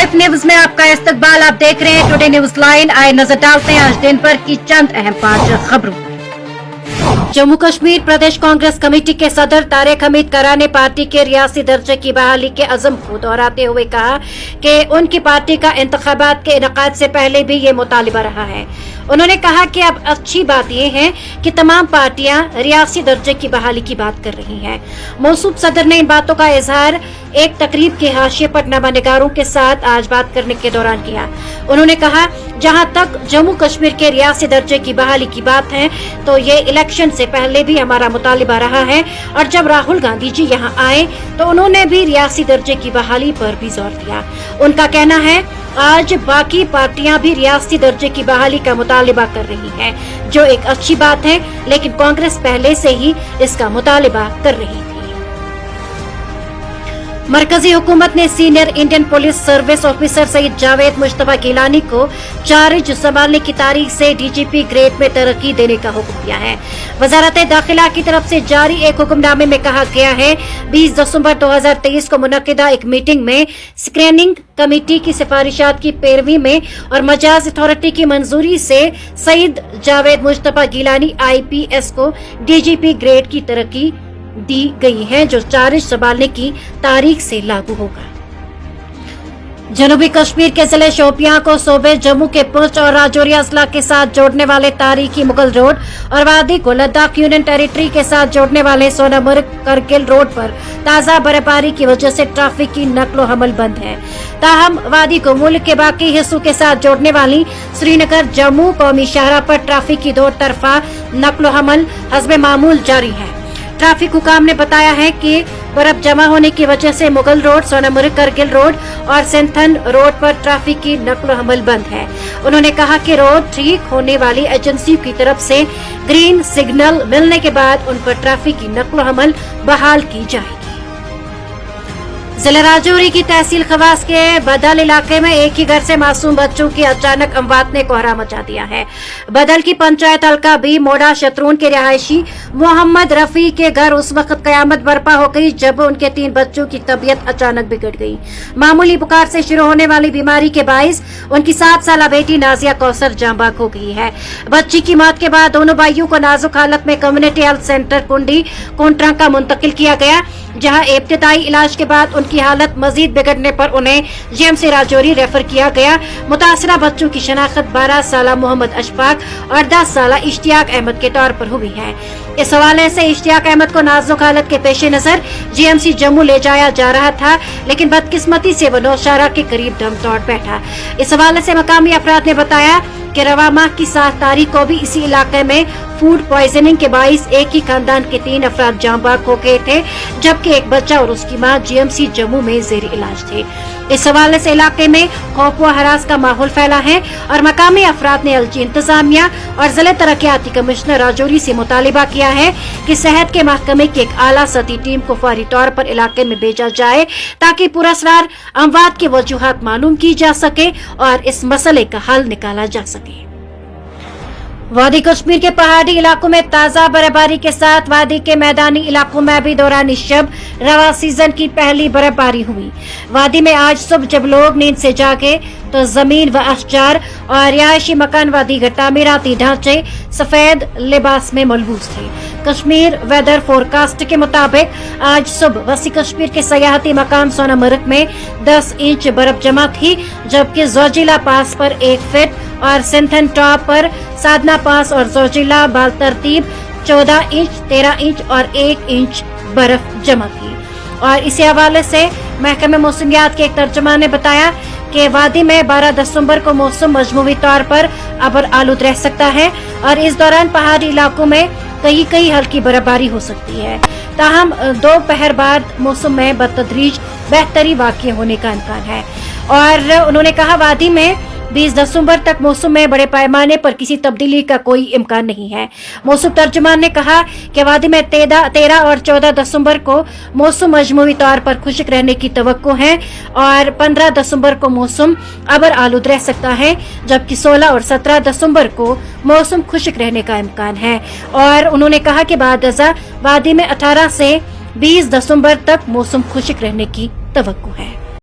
Live news में आपका इस्तकबाल। आप देख रहे हैं टुडे न्यूज लाइन। आए नजर डालते हैं आज दिन भर की चंद अहम 5 खबरों। जम्मू कश्मीर प्रदेश कांग्रेस कमेटी के सदर तारिक हमीद करा ने पार्टी के रियासी दर्जे की बहाली के अज़म को दोहराते हुए कहा कि उनकी पार्टी का इंतखाबात के इनेकाद से पहले भी ये मुतालिबा रहा है। उन्होंने कहा कि अब अच्छी बात यह है कि तमाम पार्टियां रियासी दर्जे की बहाली की बात कर रही हैं। मौसूफ सदर ने इन बातों का इजहार एक तकरीब के हाशिए पर नमानिगारों के साथ आज बात करने के दौरान किया। उन्होंने कहा, जहां तक जम्मू कश्मीर के रियासी दर्जे की बहाली की बात है तो ये इलेक्शन से पहले भी हमारा मुतालिबा रहा है और जब राहुल गांधी जी यहां आए तो उन्होंने भी रियासी दर्जे की बहाली पर भी जोर दिया। उनका कहना है, आज बाकी पार्टियां भी रियासी दर्जे की बहाली का मुतालिबा कर रही हैं, जो एक अच्छी बात है, लेकिन कांग्रेस पहले से ही इसका मुतालिबा कर रही थी। मरकजी हुकूमत ने senior Indian police service officer Saeed Javed Mushtaba Gilani को चार्ज संभालने की तारीख से डीजीपी ग्रेड में तरक्की देने का हुक्म दिया है। वजारत दाखिला की तरफ से जारी एक हुक्मनामे में कहा गया है, 20 दिसंबर 2023 को मुनक्किदा एक मीटिंग में स्क्रीनिंग कमेटी की सिफारिशात की पैरवी में और मजाज अथॉरिटी की मंजूरी से सईद जावेद मुश्तबा गिलानी IPS को डीजीपी ग्रेड की तरक्की दी गई है, जो चार्ज संभालने की तारीख से लागू होगा। जनूबी कश्मीर के जिले शोपियां को सूबे जम्मू के पुंछ और राजौरी अजला के साथ जोड़ने वाले तारीखी मुगल रोड और वादी को लद्दाख यूनियन टेरिटरी के साथ जोड़ने वाले सोनामर्ग करगिल रोड पर ताजा बर्फबारी की वजह से ट्रैफिक की नकलो हमल बंद है। ताहम वादी को मुल्क के बाकी हिस्सों के साथ जोड़ने वाली श्रीनगर जम्मू कौमी शाहरा पर ट्रैफिक की 2 तरफा नकलो हमल हस्बे मामूल जारी है। ट्रैफिक हुकाम ने बताया है कि बर्फ जमा होने की वजह से मुगल रोड, सोनामर्ग करगिल रोड और सिंथन रोड पर ट्रैफिक की नकलो हमल बंद है। उन्होंने कहा कि रोड ठीक होने वाली एजेंसियों की तरफ से ग्रीन सिग्नल मिलने के बाद उन पर ट्रैफिक की नकलो हमल बहाल की जाएगी। जिला राजौरी की तहसील खवास के बदल इलाके में एक ही घर से मासूम बच्चों की अचानक अमवात ने कोहरा मचा दिया है। बदल की पंचायत हल्का बी मोड़ा शत्रुन के रिहायशी मोहम्मद रफी के घर उस वक्त कयामत बर्पा हो गई जब उनके 3 बच्चों की तबीयत अचानक बिगड़ गई। मामूली बुखार से शुरू होने वाली बीमारी के बाइस उनकी 7 साल बेटी नाजिया कौसर जांबाग हो गई है। बच्ची की मौत के बाद दोनों भाइयों को नाजुक हालत में कम्युनिटी हेल्थ सेंटर कुंडी कोंट्रांका मुंतकिल किया गया, जहां इब्तिदाई इलाज के बाद उनकी हालत मजीद बिगड़ने पर उन्हें GMC राजौरी रेफर किया गया। मुतासरा बच्चों की शनाख्त 12 साल मोहम्मद अशफाक और 10 साल इश्तियाक अहमद के तौर पर हुई है। इस हवाले से इश्तियाक अहमद को नाजुक हालत के पेश नजर GMC जम्मू ले जाया जा रहा था, लेकिन बदकिस्मती से वो नौशहरा के करीब दम तोड़ बैठा। इस हवाले से मकामी अफराद ने बताया कि रवा माह की 7 तारीख को भी इसी इलाके में फूड पॉइजनिंग के बाइस एक ही खानदान के 3 अफराद जांबाग हो गए थे, जबकि एक बच्चा और उसकी मां GMC जम्मू में जेर इलाज थे। इस हवाले से इलाके में खौफ व हरास का माहौल फैला है और मकामी अफराद ने LG इंतजामिया और जिला तरक्याती कमिश्नर राजौरी से मुतालिबा किया है कि सेहत के महकमे की एक आला सतही टीम को फौरी तौर पर इलाके में भेजा जाए ताकि पुरअसरार अमवात की वजूहात मालूम की जा सके और इस मसले का हल निकाला जा सके। वादी कश्मीर के पहाड़ी इलाकों में ताजा बर्फबारी के साथ वादी के मैदानी इलाकों में भी दौरान शब रवा सीजन की पहली बर्फबारी हुई। वादी में आज सुबह जब लोग नींद से जागे तो जमीन व अशजार और रिहायशी मकान वादी तामीराती ढांचे सफेद लिबास में मलबूस थे। कश्मीर वेदर फोरकास्ट के मुताबिक आज सुबह वसी कश्मीर के सयाहती मकाम सोनामर्ग में 10 इंच बर्फ जमा थी, जबकि जोजिला पास पर 1 फीट और सिंथन टॉप पर साधना पास और जोजिला बाल तरतीब 14 इंच, 13 इंच और 1 इंच बर्फ जमा थी। और इसी हवाले से महकमे मौसमियात के एक तर्जुमान ने बताया कि वादी में 12 दिसंबर को मौसम मजमूई तौर पर अबर आलूद रह सकता है और इस दौरान पहाड़ी इलाकों में कहीं हल्की बर्फबारी हो सकती है। ताहम दोपहर बाद मौसम में बतदरीज बेहतरी वाक़ई होने का इम्कान है। और उन्होंने कहा, वादी में 20 दिसंबर तक मौसम में बड़े पैमाने पर किसी तब्दीली का कोई इम्कान नहीं है। मौसम तर्जुमान ने कहा कि वादी में 13 और 14 दिसंबर को मौसम मजमूई तौर पर खुश्क रहने की तवक्को है और 15 दिसंबर को मौसम अबर आलूद रह सकता है, जबकि 16 और 17 दिसंबर को मौसम खुश्क रहने का इम्कान है। और उन्होंने कहा कि बाद वादी में 18 से 20 दिसंबर तक मौसम खुश्क रहने की तवक्को है।